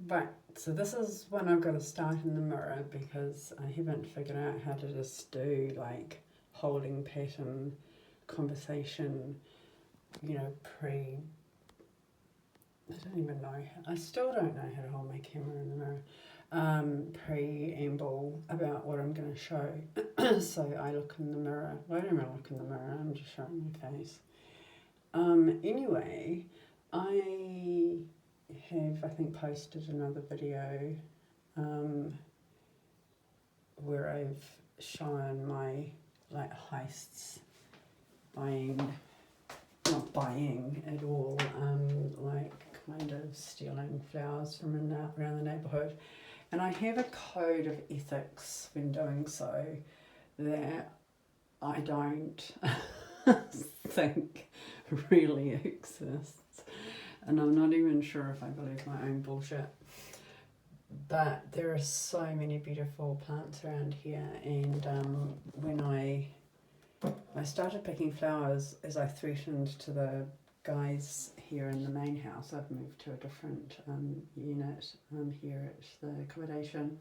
Right, so this is when I've got to start in the mirror because I haven't figured out how to just do like holding pattern, conversation, you know, I don't even know, I still don't know how to hold my camera in the mirror, preamble about what I'm going to show. So I look in the mirror, well, I don't really look in the mirror, I'm just showing my face. Anyway, I have, I think, posted another video where I've shown my like heists, not buying at all, like kind of stealing flowers from around the neighbourhood. And I have a code of ethics when doing so that I don't think really exists. And I'm not even sure if I believe my own bullshit. But there are so many beautiful plants around here, and when I started picking flowers, as I threatened to the guys here in the main house, I've moved to a different unit here at the accommodation.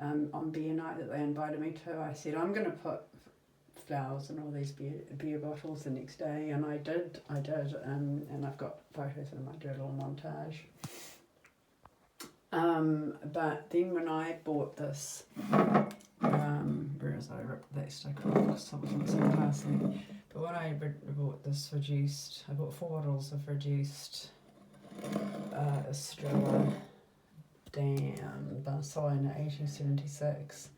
On beer night that they invited me to, I said I'm going to put flowers in all these beer bottles the next day, and I did, and I've got photos and I might do a little montage. But then when I bought this, whereas I ripped that sticker off because I wasn't so classy, but when I bought this reduced, I bought 4 bottles of reduced Estrella Dan Barcelona 1876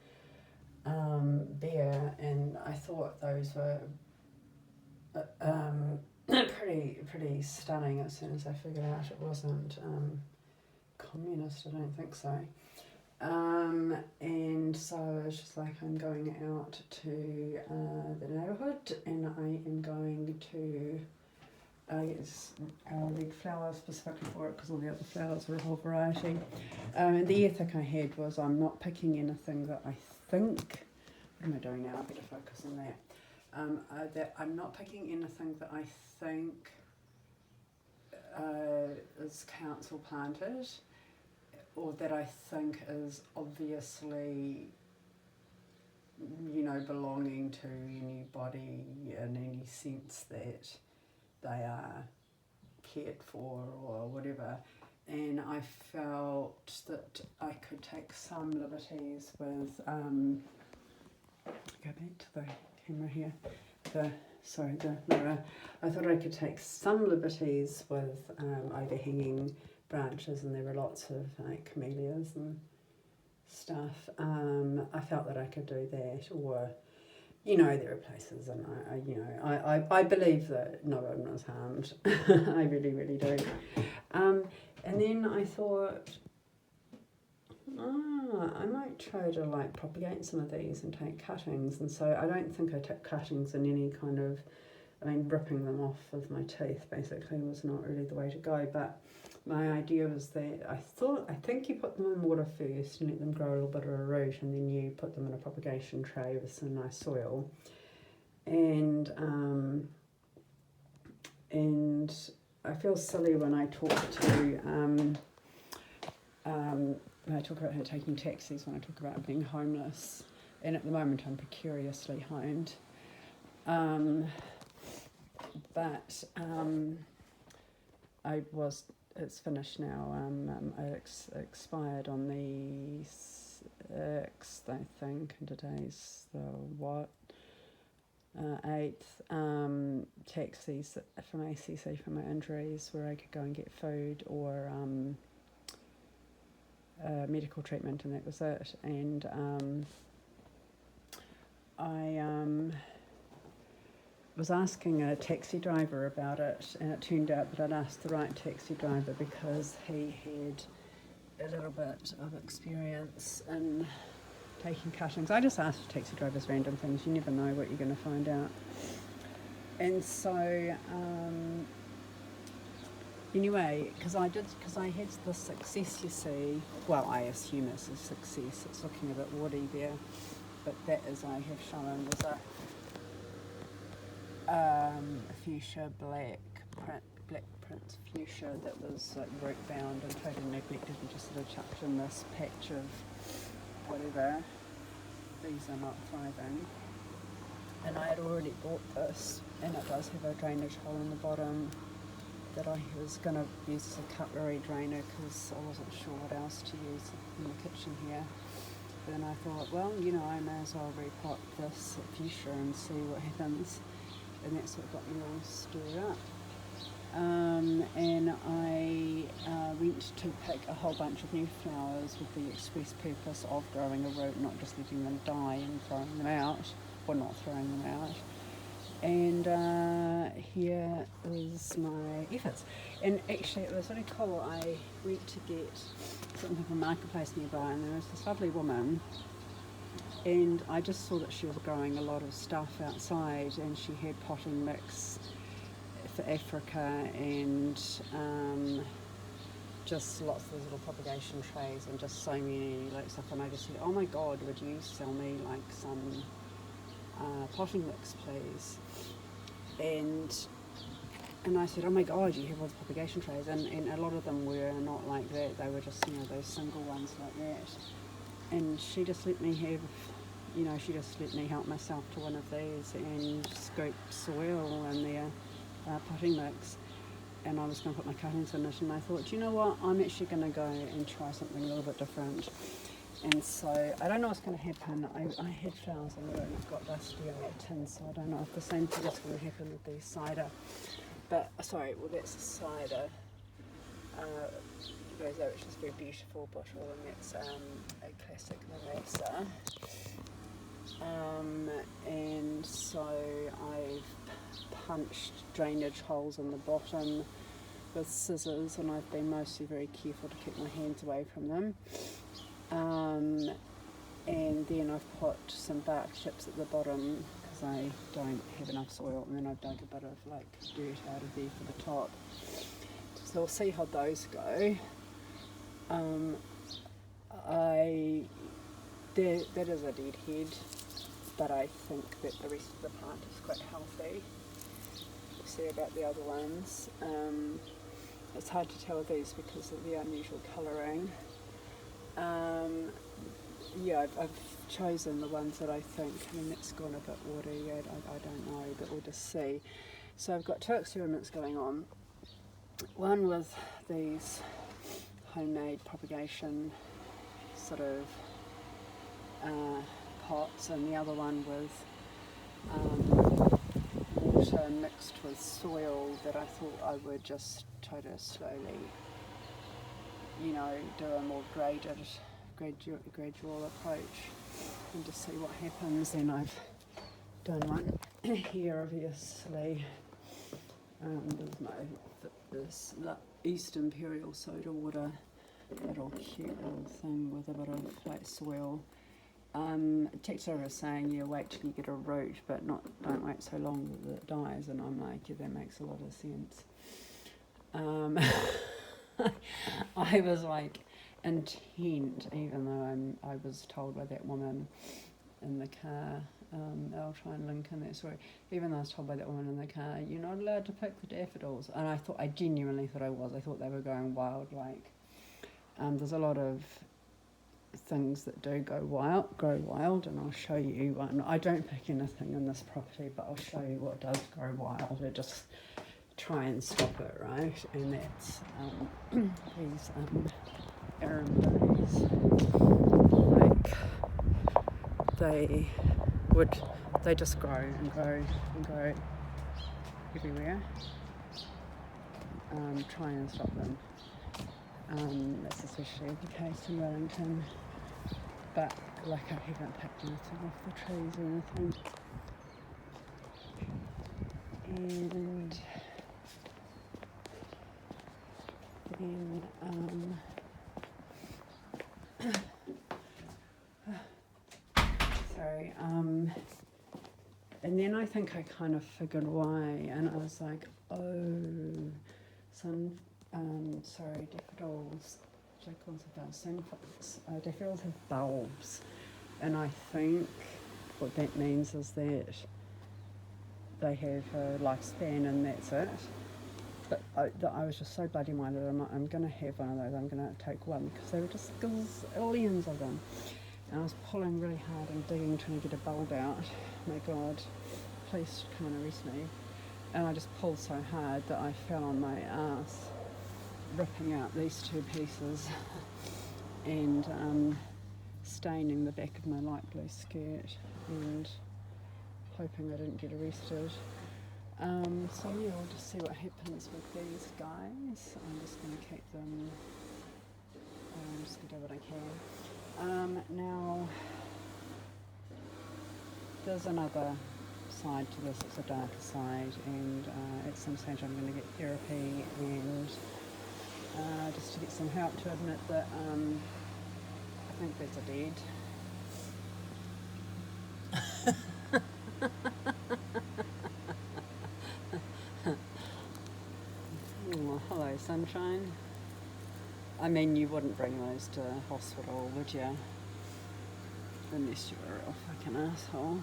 beer, and I thought those were pretty stunning as soon as I figured out it wasn't communist. I don't think so. And so I was just like, I'm going out to the neighbourhood, and I am going to get red flowers specifically for it because all the other flowers are a whole variety. And the ethic I had was I'm not picking anything that I think, what am I doing now? I better focus on that. That I'm not picking anything that I think is council planted, or that I think is obviously, you know, belonging to anybody in any sense that they are cared for or whatever. And I felt that I could take some liberties with, go back to the camera here, the mirror. I thought I could take some liberties with overhanging branches, and there were lots of like camellias and stuff. I felt that I could do that, or you know, there are places, and I believe that no one was harmed. I really do. And then I thought, I might try to like propagate some of these and take cuttings. And so I don't think I took cuttings in any kind of, I mean, ripping them off with my teeth basically was not really the way to go. But my idea was that I think you put them in water first and let them grow a little bit of a root, and then you put them in a propagation tray with some nice soil. And I feel silly when I talk about her taking taxis, when I talk about being homeless, and at the moment I'm precariously homed. But it's finished now. It expired on the 6th, I think, and today's the 8th. Taxis from ACC for my injuries, where I could go and get food or medical treatment, and that was it. And I was asking a taxi driver about it, and it turned out that I'd asked the right taxi driver because he had a little bit of experience in taking cuttings. I just asked taxi drivers random things. You never know what you're going to find out. And so anyway, because I had the success, you see, well, I assume it's a success. It's looking a bit woody there, but that, as I have shown, was a fuchsia black black Prince fuchsia that was like root bound and totally neglected, and just sort of chucked in this patch of whatever. These are not thriving. And I had already bought this, and it does have a drainage hole in the bottom that I was going to use as a cutlery drainer because I wasn't sure what else to use in the kitchen here. But then I thought, well, you know, I may as well repot this fuchsia and see what happens. And that's what got me all stirred up. And I went to pick a whole bunch of new flowers with the express purpose of growing a root, not just letting them die and throwing them out, or not throwing them out. And here is my efforts. And actually it was really cool. I went to get something from a marketplace nearby, and there was this lovely woman, and I just saw that she was growing a lot of stuff outside, and she had potting mix for Africa, and just lots of those little propagation trays, and just so many like stuff. And I just said, oh my god, would you sell me like some potting mix please? And I said, oh my god, you have all the propagation trays, and a lot of them were not like that. They were just, you know, those single ones like that. And she just let me have, you know, she just let me help myself to one of these and scoop soil in their potting mix. And I was going to put my cuttings in it, and I thought, you know what, I'm actually going to go and try something a little bit different. And so I don't know what's going to happen. I had flowers on the room that got dusty on that tin, so I don't know if the same thing is going to happen with the cider. But sorry, well that's a cider rosé, which is a very beautiful bottle, and that's a classic Marasa. And so I've punched drainage holes in the bottom with scissors, and I've been mostly very careful to keep my hands away from them. And then I've put some bark chips at the bottom because I don't have enough soil, and then I've dug a bit of like dirt out of there for the top. So we'll see how those go. That is a dead head, but I think that the rest of the plant is quite healthy. We'll see about the other ones. It's hard to tell with these because of the unusual colouring. Yeah, I've chosen the ones that I think, I mean that's gone a bit watery, I don't know, but we'll just see. So I've got two experiments going on. One with these homemade propagation sort of pots, and the other one with water mixed with soil that I thought I would just try to slowly, you know, do a more gradual approach and just see what happens. And I've done one here obviously. There's my East Imperial soda water, little cute little thing with a bit of like soil. Texter was saying, yeah, wait till you get a root, but don't wait so long that it dies, and I'm like, yeah, that makes a lot of sense. I was like intent, even though I was told by that woman in the car, I'll try and link in that story, even though I was told by that woman in the car, you're not allowed to pick the daffodils, and I genuinely thought I was. I thought they were going wild. Like there's a lot of things that do grow wild, and I'll show you one. I don't pick anything in this property, but I'll show you what does grow wild. I just try and stop it, right? And that's these arundines. Like they just grow and grow and grow everywhere. Try and stop them. That's especially the case in Wellington, but like I haven't picked anything off the trees or anything. And then sorry, and then I think I kind of figured why, and I was like, oh, daffodils, daffodils have bulbs, and I think what that means is that they have a lifespan and that's it. But I was just so bloody minded. I'm going to have one of those. I'm going to take one because there were just gazillions of them. And I was pulling really hard and digging, trying to get a bulb out. My God, please come and arrest me. And I just pulled so hard that I fell on my ass, ripping out these two pieces and staining the back of my light blue skirt and hoping I didn't get arrested. So yeah, we'll just see what happens with these guys. I'm just going to keep them, I'm just going to do what I can. Now, there's another side to this, it's a darker side, and at some stage I'm going to get therapy and just to get some help to admit that I think there's a dead. Oh, hello, sunshine. I mean, you wouldn't bring those to hospital, would you? Unless you were a real fucking asshole.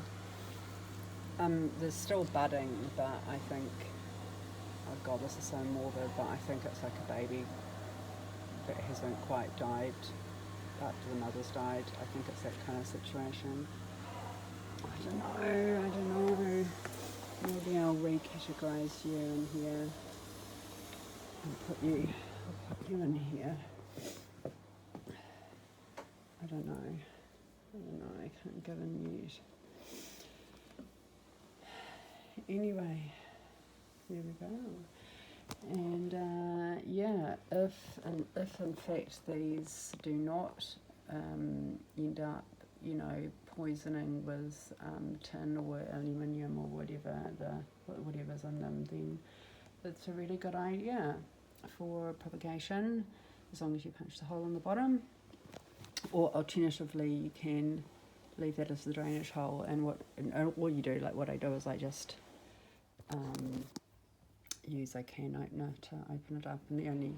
There's still budding, but I think, oh God, this is so morbid, but I think it's like a baby that hasn't quite died after the mother's died. I think it's that kind of situation. I don't know. Maybe I'll recategorise you in here and put you in here. I don't know, I can't give a news. Anyway, there we go. And yeah, if in fact these do not end up, poisoning with tin or aluminium or whatever's in them, then it's a really good idea for propagation, as long as you punch the hole in the bottom. Or alternatively, you can leave that as the drainage hole, and all you do, like what I do, is I just use a can opener to open it up, and the only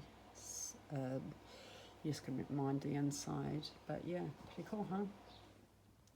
you just can mind the inside. But yeah, pretty cool, huh?